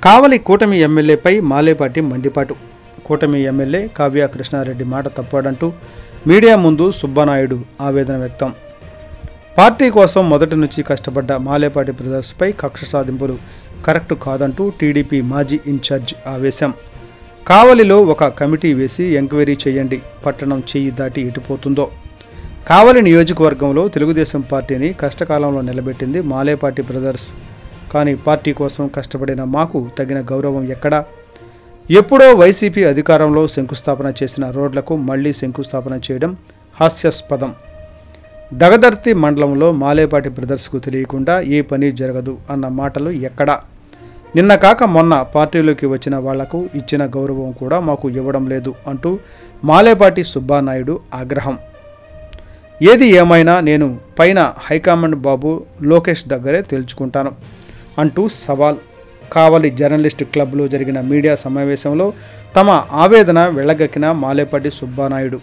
కావలి కూటమి ఎమ్మెల్యేపై మాలేపాటి మండిపాటు. కూటమి ఎమ్మెల్యే కావ్య కృష్ణారెడ్డి మాట తప్పాడంటూ మీడియా ముందు సుబ్బానాయుడు ఆవేదన వ్యక్తం. పార్టీ కోసం మొదటి నుంచి కష్టపడ్డ మాలేపాటి బ్రదర్స్పై కక్ష సాధింపులు కరెక్ట్ కాదంటూ టీడీపీ మాజీ ఇన్ఛార్జ్ ఆవేశం. కావలిలో ఒక కమిటీ వేసి ఎంక్వైరీ చేయండి, పట్టణం చెయ్యి దాటి ఎటుపోతుందో. కావలి నియోజకవర్గంలో తెలుగుదేశం పార్టీని కష్టకాలంలో నిలబెట్టింది మాలేపాటి బ్రదర్స్. కానీ పార్టీ కోసం కష్టపడిన మాకు తగిన గౌరవం ఎక్కడా? ఎప్పుడో వైసీపీ అధికారంలో శంకుస్థాపన చేసిన రోడ్లకు మళ్లీ శంకుస్థాపన చేయడం హాస్యాస్పదం. దగదర్తి మండలంలో మాలేపాటి బ్రదర్స్కు తెలియకుండా ఏ పని జరగదు అన్న మాటలు ఎక్కడా? నిన్న కాక మొన్న పార్టీలోకి వచ్చిన వాళ్లకు ఇచ్చిన గౌరవం కూడా మాకు ఇవ్వడం లేదు అంటూ మాలేపాటి సుబ్బానాయుడు ఆగ్రహం. ఏది ఏమైనా నేను పైన హైకమాండ్ బాబు లోకేష్ దగ్గరే తేల్చుకుంటాను అంటూ సవాల్. కావలి జర్నలిస్ట్ క్లబ్లో జరిగిన మీడియా సమావేశంలో తమ ఆవేదన వెళ్లగక్కిన మాలేపాటి సుబ్బానాయుడు